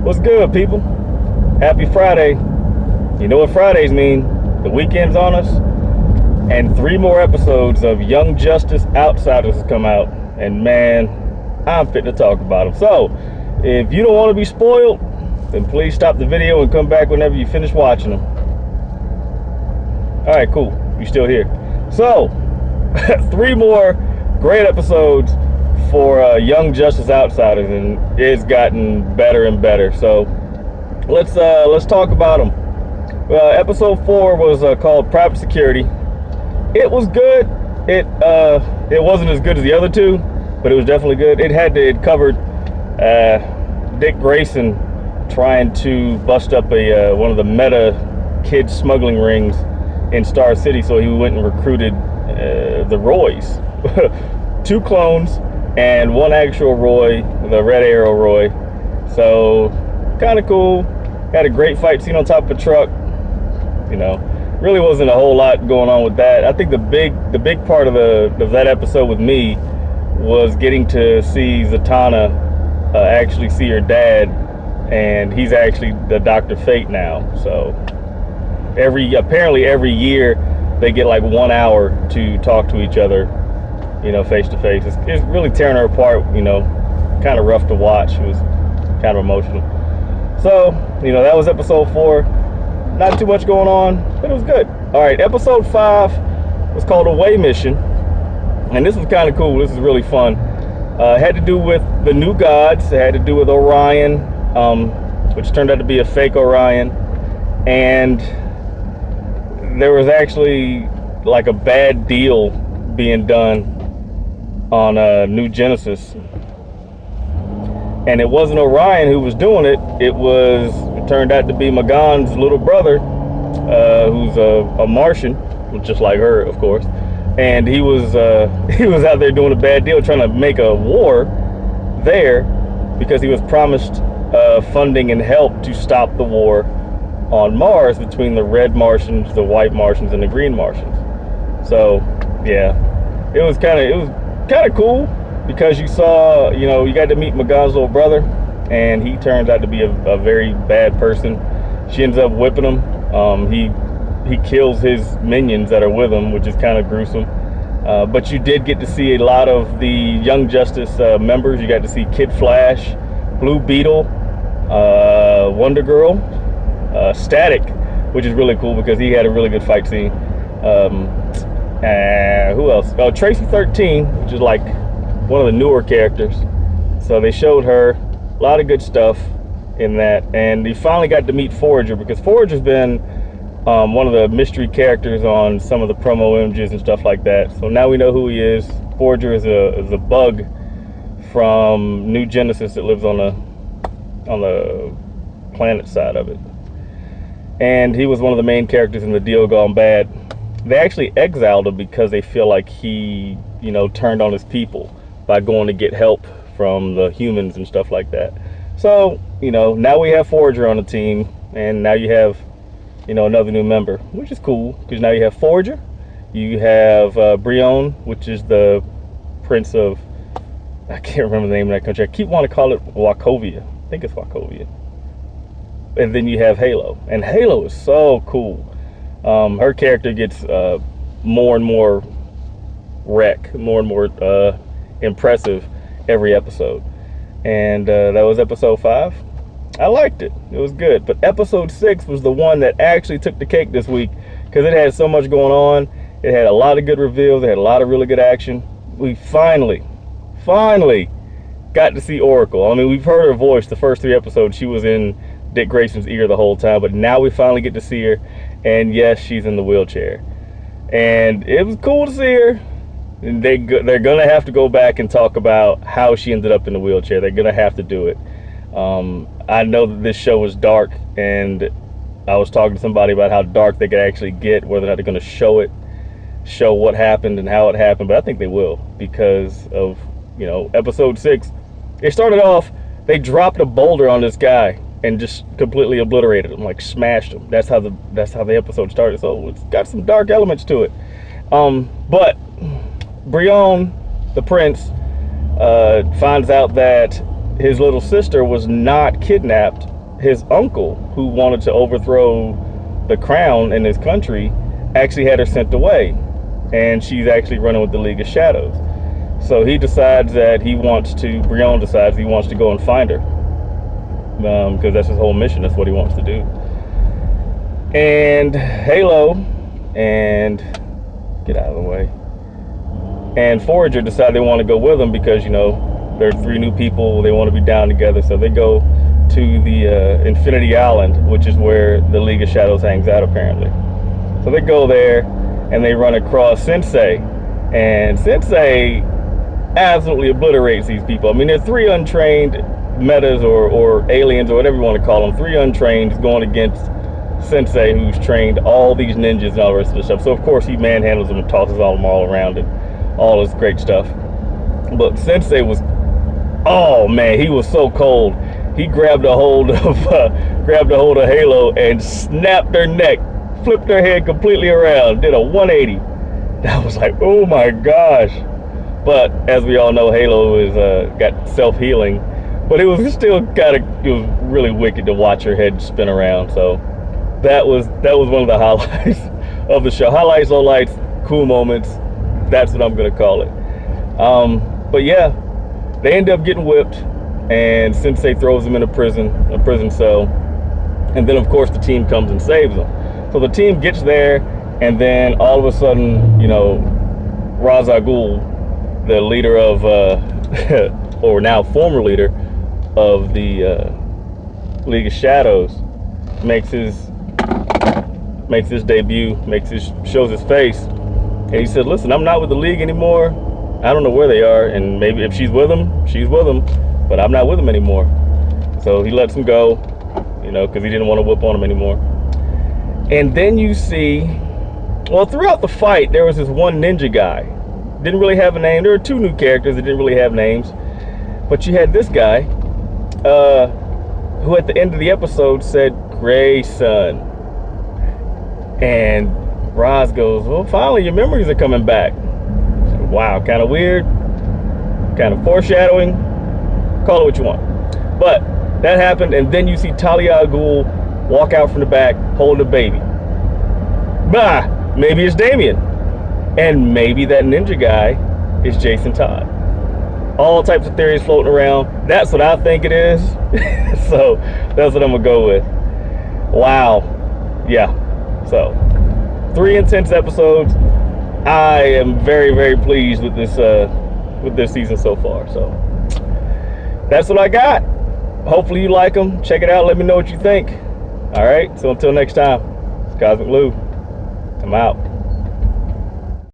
What's good, people? Happy Friday. You know what Fridays mean? The weekend's on us, and 3 more episodes of Young Justice Outsiders has come out, and man, I'm fit to talk about them. So, if you don't want to be spoiled, then please stop the video and come back whenever you finish watching them. All right, cool. You're still here. So, 3 more great episodes for Young Justice Outsiders, and it's gotten better and better. So let's talk about them. Episode 4 was called Private Security. It was good. It wasn't as good as the other 2, but it was definitely good. It covered Dick Grayson trying to bust up one of the meta kid smuggling rings in Star City, so he went and recruited the Roys. 2 clones and 1 actual Roy, the Red Arrow Roy. So kind of cool. Had a great fight scene on top of a truck. You know, really wasn't a whole lot going on with that. I think the big part of that episode with me was getting to see Zatanna actually see her dad, and he's actually the Dr. Fate now. So apparently every year they get like 1 hour to talk to each other, you know, face to face. It's really tearing her apart, you know, kind of rough to watch. It was kind of emotional. So, you know, that was episode 4. Not too much going on, but it was good. All right, episode 5 was called Away Mission, and this was kind of cool. This is really fun. It had to do with the new gods. It had to do with Orion, which turned out to be a fake Orion, and there was actually like a bad deal being done on New Genesis, and it wasn't Orion who was doing it. It turned out to be Magan's little brother, who's a Martian, just like her, of course. And he was out there doing a bad deal, trying to make a war there because he was promised funding and help to stop the war on Mars between the red Martians, the white Martians, and the green Martians. So yeah, it was kind of cool because you saw, you know, you got to meet Magan's little brother, and he turns out to be a very bad person. She ends up whipping him. He kills his minions that are with him, which is kind of gruesome. But you did get to see a lot of the Young Justice members. You got to see Kid Flash, Blue Beetle, Wonder Girl, Static, which is really cool because he had a really good fight scene. Who else? Oh, Tracy 13, which is like one of the newer characters. So they showed her. A lot of good stuff in that, and you finally got to meet Forager, because Forager's been one of the mystery characters on some of the promo images and stuff like that. So now we know who he is. Forager is a bug from New Genesis that lives on the planet side of it, and he was one of the main characters in The Deal Gone Bad. They actually exiled him because they feel like he, you know, turned on his people by going to get help from the humans and stuff like that. So, you know, now we have Forager on the team, and now you have, you know, another new member, which is cool because now you have Forager, you have Brion, which is the prince of, I can't remember the name of that country. I keep wanting to call it Wachovia. I think it's Wachovia. And then you have Halo, and Halo is so cool. Her character gets more and more more and more impressive every episode, and that was episode 5. I liked it. It was good. But episode 6 was the one that actually took the cake this week because it had so much going on. It had a lot of good reveals. It had a lot of really good action. We finally got to see Oracle. I mean, we've heard her voice the first 3 episodes. She was in Dick Grayson's ear the whole time, but now we finally get to see her, and yes, she's in the wheelchair, and it was cool to see her. And they're gonna have to go back and talk about how she ended up in the wheelchair. They're gonna have to do it. I know that this show is dark, and I was talking to somebody about how dark they could actually get, whether or not they're gonna show what happened and how it happened. But I think they will, because of, you know, episode 6. It started off, they dropped a boulder on this guy and just completely obliterated him, like smashed him. That's how the episode started. So it's got some dark elements to it. But Brion, the prince, finds out that his little sister was not kidnapped his uncle, who wanted to overthrow the crown in his country, actually had her sent away, and she's actually running with the League of Shadows. So he decides that Brion decides he wants to go and find her, because that's his whole mission. That's what he wants to do. And Halo and get out of the way, and Forager decide they want to go with him because, you know, there are 3 new people, they want to be down together. So they go to the Infinity Island, which is where the League of Shadows hangs out apparently. So they go there and they run across Sensei, and Sensei absolutely obliterates these people. I mean, they're 3 untrained metas or aliens or whatever you want to call them, 3 untrained going against Sensei, who's trained all these ninjas and all the rest of the stuff. So of course he manhandles them and tosses them all around and all this great stuff. But Sensei was, oh man, he was so cold. He grabbed a hold of Halo and snapped her neck, flipped her head completely around, did a 180. That was like, oh my gosh. But as we all know, Halo is got self-healing, but it was really wicked to watch her head spin around. So that was one of the highlights of the show. Highlights, lowlights, cool moments. That's what I'm gonna call it. But yeah, they end up getting whipped, and Sensei throws them in a prison cell, and then of course the team comes and saves them. So the team gets there, and then all of a sudden, you know, Ra's al Ghul, the leader of, or now former leader of the League of Shadows, makes his debut, shows his face, and he said, listen, I'm not with the League anymore. I don't know where they are, and maybe if she's with them, she's with them, but I'm not with them anymore. So he lets him go, you know, because he didn't want to whoop on him anymore. And then you see, well, throughout the fight, there was this one ninja guy. Didn't really have a name. There were 2 new characters that didn't really have names. But you had this guy, who at the end of the episode said, Grayson. And Roz goes, well, finally your memories are coming back. Wow, kind of weird, kind of foreshadowing, call it what you want. But that happened, and then you see Talia al Ghul walk out from the back, holding a baby. Bah, maybe it's Damien. And maybe that ninja guy is Jason Todd. All types of theories floating around. That's what I think it is. So that's what I'm gonna go with. Wow. Yeah. So 3 intense episodes. I am very, very pleased with this season so far. So that's what I got. Hopefully you like them. Check it out. Let me know what you think. All right. So until next time, it's Cosmic Lou. I'm out.